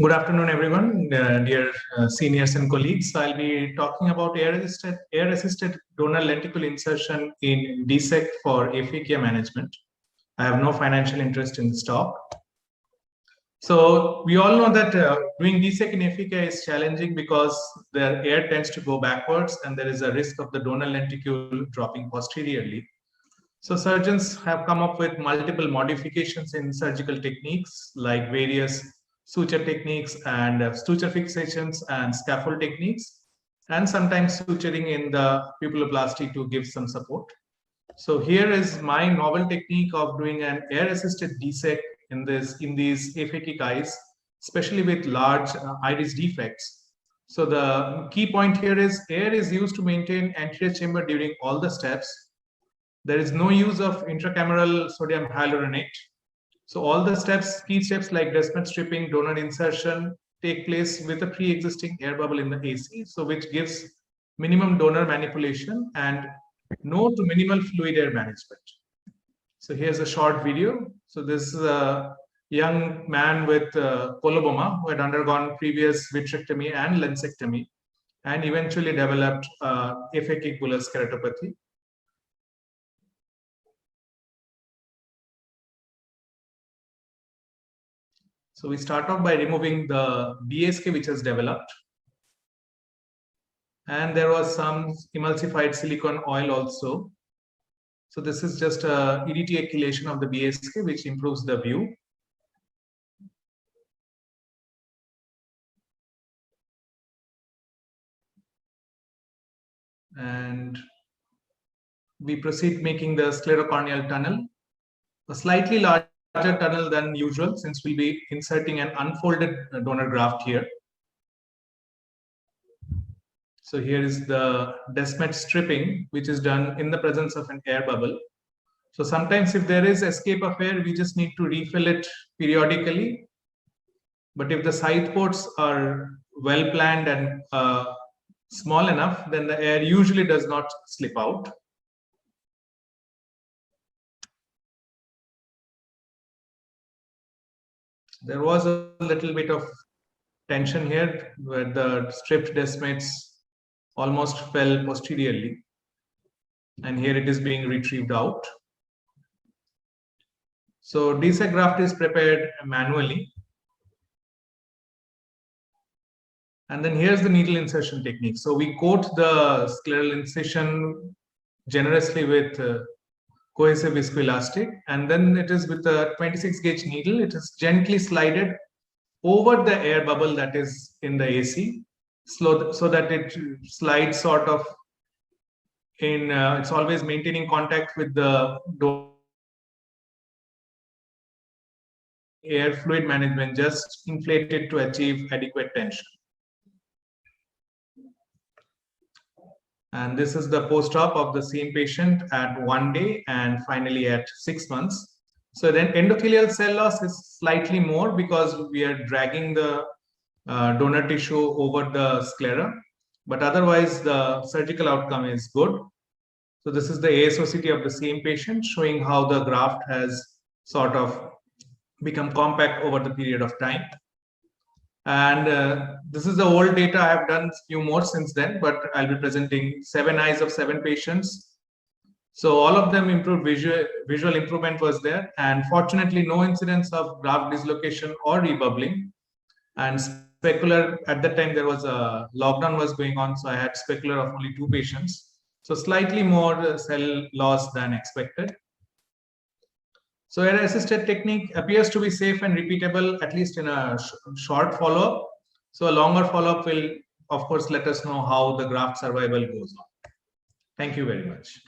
Good afternoon, everyone, dear seniors and colleagues. I'll be talking about air-assisted donor lenticle insertion in Desect for aphakia management. I have no financial interest in this talk. So we all know that doing Desect in aphakia is challenging because the air tends to go backwards and there is a risk of the donor lenticule dropping posteriorly. So surgeons have come up with multiple modifications in surgical techniques like various suture techniques and suture fixations and scaffold techniques, and sometimes suturing in the pupilloplasty to give some support. So here is my novel technique of doing an air-assisted desect in these aphakic eyes, especially with large iris defects. So the key point here is air is used to maintain anterior chamber during all the steps. There is no use of intracameral sodium hyaluronate. So all the steps, key steps like Descemet stripping, donor insertion take place with a pre-existing air bubble in the AC, so which gives minimum donor manipulation and no to minimal fluid air management. So here's a short video. So this is a young man with coloboma who had undergone previous vitrectomy and lensectomy and eventually developed aphakic bullous keratopathy. So we start off by removing the BSK which has developed. And there was some emulsified silicone oil also. So this is just a EDTA chelation of the BSK which improves the view. And we proceed making the sclerocorneal tunnel, a slightly larger tunnel than usual since we'll be inserting an unfolded donor graft here. So here is the Descemet stripping, which is done in the presence of an air bubble. So sometimes if there is escape of air, we just need to refill it periodically. But if the side ports are well planned and small enough, then the air usually does not slip out. There was a little bit of tension here where the stripped Descemets almost fell posteriorly. And here it is being retrieved out. So Desect graft is prepared manually. And then here's the needle insertion technique. So we coat the scleral incision generously with cohesive viscoelastic, and then it is with a 26 gauge needle, it is gently slided over the air bubble that is in the AC, so that it slides sort of in, it's always maintaining contact with the air fluid management, just inflated to achieve adequate tension. And this is the post-op of the same patient at 1 day and finally at 6 months. So then endothelial cell loss is slightly more because we are dragging the donor tissue over the sclera, but otherwise the surgical outcome is good. So this is the ASOCT of the same patient showing how the graft has sort of become compact over the period of time. And this is the old data. I have done a few more since then, but I'll be presenting 7 eyes of 7 patients. So all of them improved, visual improvement was there. And fortunately, no incidence of graft dislocation or rebubbling. And specular, at that time, there was a lockdown was going on. So I had specular of only 2 patients. So slightly more cell loss than expected. So air-assisted technique appears to be safe and repeatable, at least in a short follow-up. So a longer follow-up will, of course, let us know how the graft survival goes on. Thank you very much.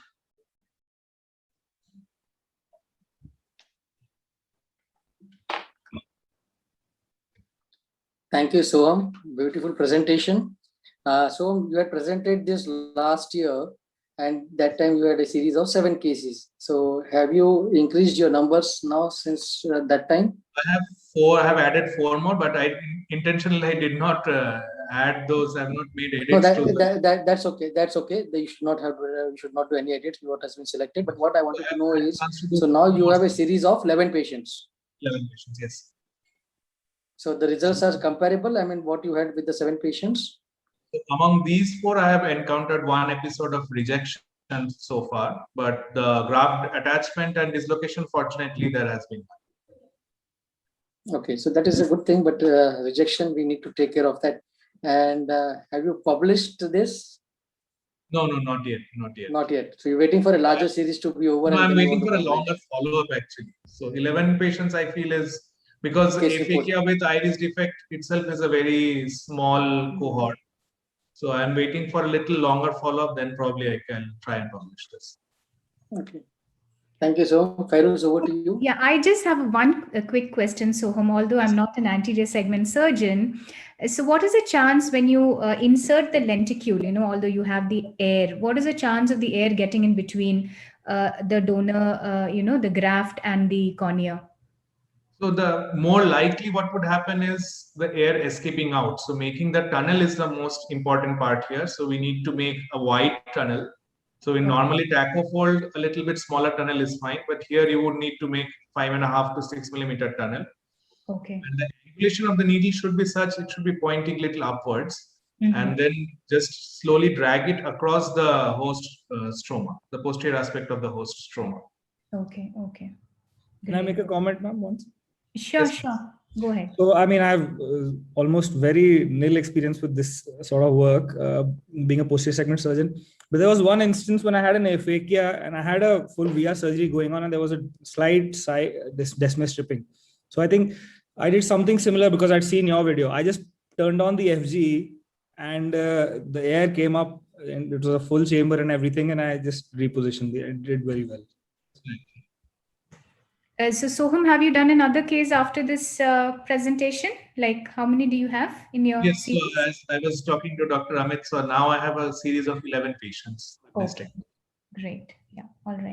Thank you, Soham. Beautiful presentation. Soham, you had presented this last year, and that time you had a series of 7 cases. So have you increased your numbers now since that time? I have 4. I have added 4 more, but I intentionally did not add those. I have not made edits. No, that's okay. That's okay. You should not have. You should not do any edits. What has been selected. But what I wanted to know is, so now you have a series of 11 patients. 11 patients, yes. So the results are comparable. I mean, what you had with the 7 patients? Among these 4, I have encountered one episode of rejection so far, but the graft attachment and dislocation, fortunately, there has been. Okay, so that is a good thing, but rejection, we need to take care of that. And have you published this? No, not yet, not yet. Not yet. So you're waiting for a larger series to be over. No, and I'm then you waiting want for to a publish. longer follow-up actually. So 11 patients, I feel, is because Case report. aphakia with iris defect itself is a very small cohort. So I'm waiting for a little longer follow-up, then probably I can try and publish this. Okay. Thank you, so Fairuz, over to you. Yeah, I just have a quick question, Soham, although I'm not an anterior segment surgeon. So what is the chance when you insert the lenticule, although you have the air, what is the chance of the air getting in between the donor, the graft and the cornea? So the more likely what would happen is the air escaping out. So making the tunnel is the most important part here. So we need to make a wide tunnel. So in normally taco fold, a little bit smaller tunnel is fine, but here you would need to make 5.5 to 6 millimeter tunnel. Okay. And the angulation of the needle should be such, it should be pointing little upwards, and then just slowly drag it across the host stroma, the posterior aspect of the host stroma. Okay. Can I make a comment, ma'am, once? Sure, Yes. sure. Go ahead. So, I mean, I have almost very nil experience with this sort of work, being a posterior segment surgeon. But there was one instance when I had an aphakia and I had a full VR surgery going on, and there was a slight Descemet stripping. So I think I did something similar because I'd seen your video. I just turned on the FG and the air came up and it was a full chamber and everything, and I just repositioned it. It did very well. So Soham, have you done another case after this presentation? Like how many do you have in your Yes, series? so as I was talking to Dr. Amit, so now I have a series of 11 patients with this Okay. technique. Great. Yeah. All right.